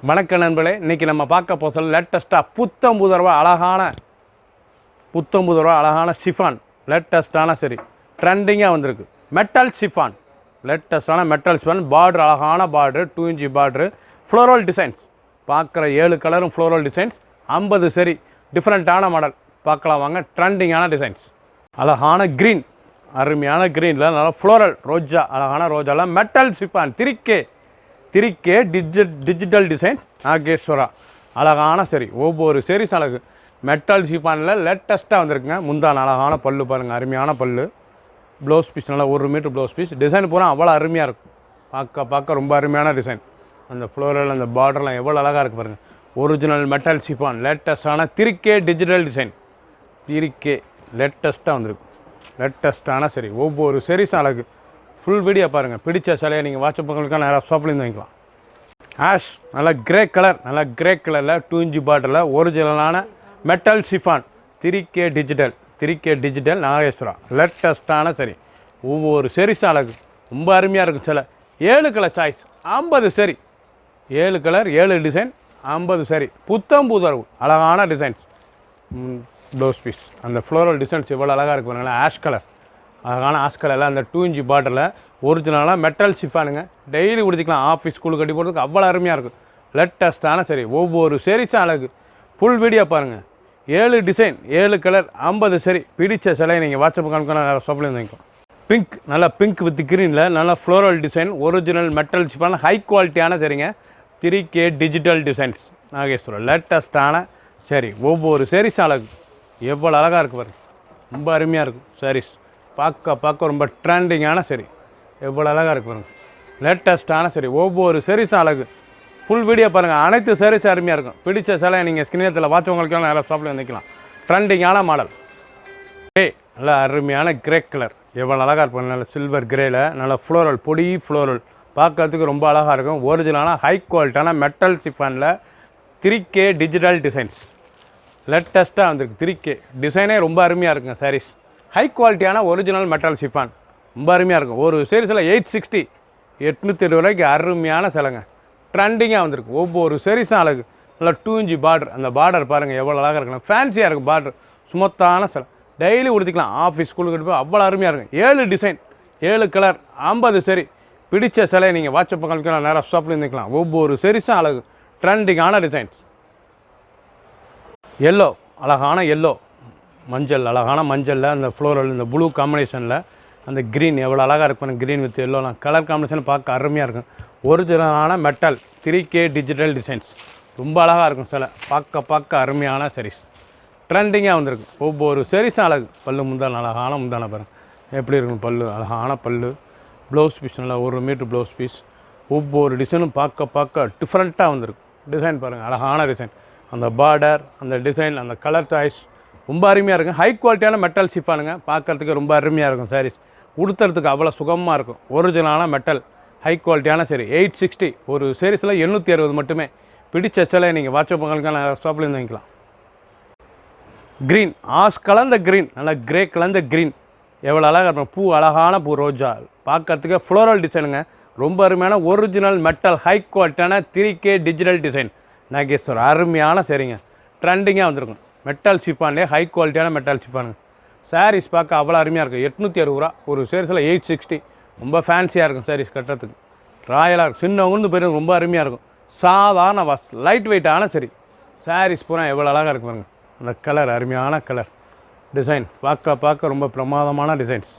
வணக்க நண்பர்களே, இன்றைக்கி நம்ம பார்க்க போகிற லேட்டஸ்ட்டாக புத்தம்புது ரூபா அழகான ஷிஃபான் லேட்டஸ்ட்டான சரி ட்ரெண்டிங்காக வந்திருக்கு. மெட்டல் ஷிஃபான் லேட்டஸ்ட்டான மெட்டல் ஷிஃபான் பார்டர் அழகான border 2 inch border floral designs பார்க்குற 7 கலரும் ஃப்ளோரல் டிசைன்ஸ் 50 சரி டிஃப்ரெண்ட்டான மாடல் பார்க்கலாம் வாங்க. ட்ரெண்டிங்கான டிசைன்ஸ் அழகான க்ரீன் அருமையான க்ரீனில் நல்லா ஃப்ளோரல் ரோஜா அழகான ரோஜாவில் மெட்டல் ஷிஃபான் திரிக்கே டிஜிட்டல் டிசைன் நாகேஸ்வரா அழகான சரி ஒவ்வொரு சீரிஸ் அழகு மெட்டல் ஷிஃபானில் லேட்டஸ்ட்டாக வந்திருக்குங்க. முந்தான அழகான பல்லு பாருங்கள், அருமையான பல்லு. ப்ளவுஸ் பீஸ் நல்லா 1 மீட்டர் ப்ளவுஸ் பீஸ். டிசைன் பூரா அவ்வளோ அருமையாக இருக்கும். பார்க்க ரொம்ப அருமையான டிசைன். அந்த ஃப்ளோரல் அந்த பார்டர்லாம் எவ்வளோ அழகாக இருக்குது பாருங்கள். ஒரிஜினல் மெட்டல் ஷிஃபான் லேட்டஸ்ட்டான திரிக்கே டிஜிட்டல் டிசைன் லேட்டஸ்ட்டாக வந்திருக்கு. லேட்டஸ்ட்டான சரி ஒவ்வொரு சீரிஸும் அழகு. ஃபுல் வீடியோ பாருங்கள். பிடிச்ச சிலையை நீங்கள் வாட்ஸ்அப் பண்ணுறதுக்காக நேராக ஷாப்லேருந்து வாங்கிக்கலாம். ஆஷ் நல்லா கிரே கலரில் 2 இன்ச் பார்டரில் ஒரிஜினலான மெட்டல் ஷிஃபான் திரிக்கே டிஜிட்டல் நாகேஸ்வரா லேட்டஸ்ட்டான சரி ஒவ்வொரு சீரிஸும் அழகு ரொம்ப அருமையாக இருக்கும். சில 7 கலர் சாய்ஸ் 50 சரி 7 கலர் 7 டிசைன் 50 சரி புத்தம்புது அழகான டிசைன்ஸ். ப்ளவுஸ் பீஸ் அந்த ஃப்ளோரல் டிசைன்ஸ் எவ்வளோ அழகாக இருக்கு பாருங்களா. ஆஷ் கலர் அழகான ஆஷ் கலரில் அந்த 2 இன்ச் பார்டரில் ஒரிஜினலாக மெட்டல் ஷிஃபானுங்க. டெய்லி உடுத்திக்கலாம். ஆஃபீஸ் ஸ்கூலுக்கு கட்டி போகிறதுக்கு அவ்வளோ அருமையாக இருக்கும். லேட்டஸ்ட்டான சரி ஒவ்வொரு சீரிஸும் அழகு. ஃபுல் வீடியோ பாருங்கள். 7 டிசைன் 7 கலர் 50 சரி பிடிச்ச சிலையை நீங்கள் வாட்ஸ்அப் காமிக்கலாம். ஷாப்லேருந்து வாங்கிக்கலாம். பிங்க் நல்லா பிங்க் வித் க்ரீனில் நல்லா floral design original metal chiffon high குவாலிட்டியான சரிங்க. 3K டிஜிட்டல் டிசைன்ஸ் நாகேஸ்வரம் லேட்டஸ்ட்டான சரி ஒவ்வொரு சீரிஸும் அழகு எவ்வளோ அழகாக இருக்குது பாருங்கள். ரொம்ப அருமையாக இருக்கும் சாரீஸ். பார்க்க ரொம்ப ட்ரெண்டிங்கான சரி எவ்வளோ அழகாக இருக்கு பாருங்கள். லேட்டஸ்ட்டான சரி ஒவ்வொரு சீரிஸும் அழகு. ஃபுல் வீடியோ பாருங்கள். அனைத்து சீரிஸும் அருமையாக இருக்கும். பிடிச்ச சிலை நீங்கள் ஸ்கிரீனத்தில் வாட்சவங்களுக்கெல்லாம் நேராக ஷாப்பில் வந்துக்கலாம். ட்ரெண்டிங்கான மாடல் நல்லா அருமையான கிரே கலர் எவ்வளோ அழகாக இருக்கும். நல்ல சில்வர் கிரேயில் நல்ல ஃப்ளோரல் பொடி ஃப்ளோரல் பார்க்கறதுக்கு ரொம்ப அழகாக இருக்கும். ஒரிஜினலான ஹை குவாலிட்டியான மெட்டல் ஷிஃபானில் 3K டிஜிட்டல் டிசைன்ஸ் லேட்டஸ்ட்டாக வந்திருக்கு. 3K டிசைனே ரொம்ப அருமையாக இருக்குங்க. சாரீஸ் ஹை குவாலிட்டியான ஒரிஜினல் மெட்டல் ஷிஃபான் ரொம்ப அருமையாக இருக்கும். ஒரு சீரிஸில் 860 820 ரூபாய்க்கு அருமையான சிலைங்க. ட்ரெண்டிங்காக வந்திருக்கு. ஒவ்வொரு சீரிஸும் அழகு. நல்லா 2 இன்ச் பார்டர் அந்த பார்டர் பாருங்கள் எவ்வளோ அழகாக இருக்குங்க. ஃபேன்சியாக இருக்கும் பார்டர். சுமத்தான சிலை டெய்லி உடுத்திக்கலாம். ஆஃபீஸ் ஸ்கூலுக்கு எடுத்து போய் அவ்வளோ அருமையாக இருக்கும். 7 டிசைன் 7 கலர் 50 சரி பிடிச்ச சிலையை நீங்கள் வாட்ஸ்அப் காமிக்கலாம். நேராக ஷாப்பில் இருந்துக்கலாம். ஒவ்வொரு சீரிஸும் அழகு ட்ரெண்டிங்கான டிசைன்ஸ். எல்லோ அழகான எல்லோ மஞ்சள் அழகான மஞ்சளில் அந்த ஃப்ளோரல் இந்த ப்ளூ காம்பினேஷனில் அந்த க்ரீன் எவ்வளோ அழகாக இருக்கும். க்ரீன் வித் எல்லோலாம் கலர் காம்பினேஷன் பார்க்க அருமையாக இருக்கும். ஒரிஜினலான மெட்டல் 3K டிஜிட்டல் டிசைன்ஸ் ரொம்ப அழகாக இருக்கும். சில பார்க்க அருமையான சீரிஸ் ட்ரெண்டிங்காக வந்திருக்கு. ஒவ்வொரு சீரிஸும் அழகு. பல்லு முந்தான அழகான முந்தான பாருங்கள் எப்படி இருக்கும். பல்லு அழகான பல்லு. ப்ளவுஸ் பீஸ் நல்லா 1 மீட்டர் ப்ளவுஸ் பீஸ். ஒவ்வொரு டிசைனும் பார்க்க டிஃப்ரெண்ட்டாக வந்திருக்கு. டிசைன் பாருங்கள் அழகான டிசைன். அந்த பார்டர் அந்த டிசைன் அந்த கலர் சாய்ஸ் ரொம்ப அருமையாக இருக்கும். ஹை குவாலிட்டியான மெட்டல் ஷிஃபானுங்க. பார்க்குறதுக்கு ரொம்ப அருமையாக இருக்கும். சாரீஸ் உடுத்துறதுக்கு அவ்வளோ சுகமாக இருக்கும். ஒரிஜினலான மெட்டல் ஹை குவாலிட்டியான சரி 860 ஒரு சீரிஸில் 860 மட்டுமே. பிடிச்ச சிலையை நீங்கள் வாட்ஸ்அப் பண்ணுறதுக்கான ஷாப்லேருந்து வாங்கிக்கலாம். க்ரீன் ஆஷ் கலந்த க்ரீன் நல்லா கிரே கலந்த க்ரீன் எவ்வளோ அழகாக இருக்கும். பூ அழகான பூ ரோஜா பார்க்குறதுக்கு ஃப்ளோரல் டிசைனுங்க. ரொம்ப அருமையான ஒரிஜினல் மெட்டல் ஹை குவாலிட்டியான 3K டிஜிட்டல் டிசைன் நாகேஸ்வர் அருமையான சரிங்க. ட்ரெண்டிங்காக வந்திருக்கும். மெட்டல் ஷிஃபான்லேயே ஹை குவாலிட்டியான மெட்டல் ஷிஃபானுங்க. சாரீஸ் பார்க்க அவ்வளோ அருமையாக இருக்கும். 860 ரூபா ஒரு சீரிஸில் 860 ரொம்ப ஃபேன்சியாக இருக்கும். சாரீஸ் கட்டுறதுக்கு ராயலாக இருக்கும். சின்னவங்க போய் ரொம்ப அருமையாக இருக்கும். சாதாரண லைட் வெயிட்டான சரி சாரீஸ் பூரா எவ்வளோ அழகாக இருக்கும் பாருங்கள். அந்த கலர் அருமையான கலர் டிசைன் பார்க்க ரொம்ப பிரமாதமான டிசைன்ஸ்.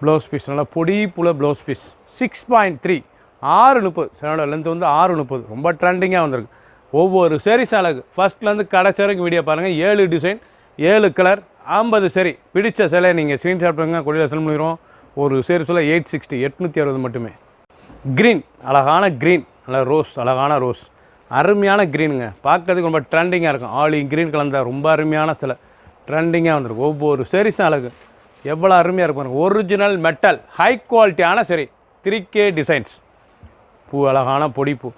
ப்ளவுஸ் பீஸ் நல்லா பொடி புல ப்ளவுஸ் பீஸ் 6.3 6:30 7 லென்த் வந்து 6:30 ரொம்ப ட்ரெண்டிங்காக வந்திருக்கு. ஒவ்வொரு சீரிஸ் அழகு. ஃபஸ்ட்லேருந்து கடைசி வரைக்கும் வீடியோ பாருங்கள். 7 டிசைன் 7 கலர் 50 சரி பிடிச்ச சிலையை நீங்கள் ஸ்க்ரீன்ஷாட் பண்ணுங்கள். கொடியில் செல் பண்ணிடுவோம். ஒரு சீரிஸில் 860 860 மட்டுமே. க்ரீன் அழகான க்ரீன் நல்லா ரோஸ் அழகான ரோஸ் அருமையான க்ரீனுங்க. பார்க்கறதுக்கு ரொம்ப ட்ரெண்டிங்காக இருக்கும். ஆலி க்ரீன் கலந்த ரொம்ப அருமையான சிலை ட்ரெண்டிங்காக வந்துருக்கு. ஒவ்வொரு சீரிஸும் அழகு எவ்வளோ அருமையாக இருக்கும். ஒரிஜினல் மெட்டல் ஹை குவாலிட்டியான சரி 3K டிசைன்ஸ். பூ அழகான பொடி பூ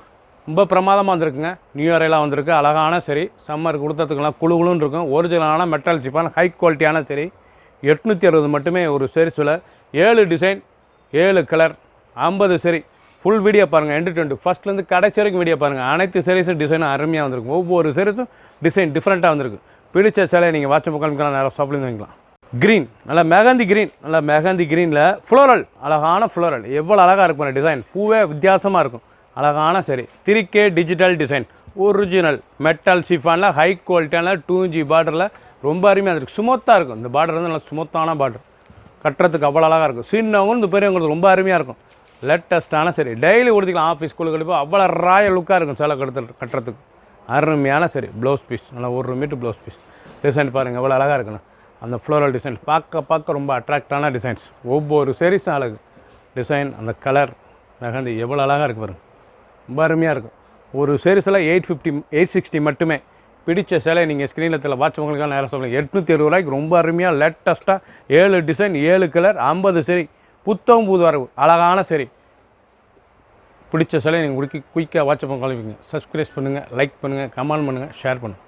ரொம்ப பிரமாதமாக வந்திருக்குங்க. நியூ இயரெல்லாம் வந்திருக்கு. அழகான சரி சம்மருக்கு கொடுத்ததுக்கெல்லாம் குழுன்னு இருக்கும். ஒரிஜினலான மெட்டல் ஷிஃபான் ஹை குவாலிட்டியான சரி 860 மட்டுமே ஒரு சீரிஸில் 7 டிசைன் 7 கலர் 50 சரி ஃபுல் வீடியோ பாருங்கள் எண்டு டு எண்டு ஃபஸ்ட்லேருந்து கடைசி வரைக்கும் வீடியோ பாருங்கள். அனைத்து சீரீஸும் டிசைனும் அருமையாக வந்திருக்கும். ஒவ்வொரு சீரீஸும் டிசைன் டிஃப்ரெண்ட்டாக வந்திருக்கு. பிடிச்ச சேலையை நீங்கள் வாட்ஸ்அப் உட்காந்துக்கலாம், நேரம் ஷாப்லேருந்து வாங்கிக்கலாம். க்ரீன் நல்லா மெகந்தி க்ரீன், நல்லா மெகந்தி க்ரீனில் ஃப்ளோரல், அழகான ஃப்ளோரல், எவ்வளோ அழகாக இருக்கும் டிசைன். பூவே வித்தியாசமாக இருக்கும், அழகான சரி. 3K digital design, original metal ஷிஃபானில் ஹை குவாலிட்டியான 2G பார்டரில் ரொம்ப அருமையாக இருக்குது. ஸ்மூத்தாக இருக்கும். இந்த பார்டர் வந்து நல்லா ஸ்மூத்தான பார்டர், கட்டுறதுக்கு அவ்வளோ அழகாக இருக்கும். சின்னவங்க இந்த பெரியவங்களுக்கு ரொம்ப அருமையாக இருக்கும். லேட்டஸ்ட்டான சரி, டெய்லி கொடுத்துக்கலாம். ஆஃபீஸ் ஸ்கூலுக்கு கண்டிப்பாக அவ்வளோ ராயல் லுக்காக இருக்கும் சேலை கட்டுறதுக்கு. அருமையான சரி ப்ளவுஸ் பீஸ், நல்லா 1 மீட்டர் ப்ளவுஸ் பீஸ். டிசைன் பாருங்கள் எவ்வளோ அழகாக இருக்குண்ணா. அந்த ஃப்ளோரல் டிசைன் பார்க்க ரொம்ப அட்ராக்டான டிசைன்ஸ். ஒவ்வொரு சீரீஸும் அழகு டிசைன், அந்த கலர் மெகந்தி எவ்வளோ அழகாக இருக்குது பாருங்கள், ரொம்ப அருமையாக இருக்கும். ஒரு சீரீஸில் 860 மட்டுமே. பிடிச்ச சேலை நீங்கள் ஸ்க்ரீனில் வாட்ச் உங்களுக்கான நேரம் சொல்லுங்கள். 870 ரூபாய்க்கு ரொம்ப அருமையாக லேட்டஸ்ட்டாக 7 டிசைன் 7 கலர் 50 சரி, புத்தம் புது வரவு, அழகான சரி. பிடிச்ச சேலை நீங்கள் குயிக்காக வாட்ஸ்அப் கால் வைங்க. சப்ஸ்கிரைப் பண்ணுங்கள், லைக் பண்ணுங்கள், கமெண்ட் பண்ணுங்கள், ஷேர் பண்ணுங்கள்.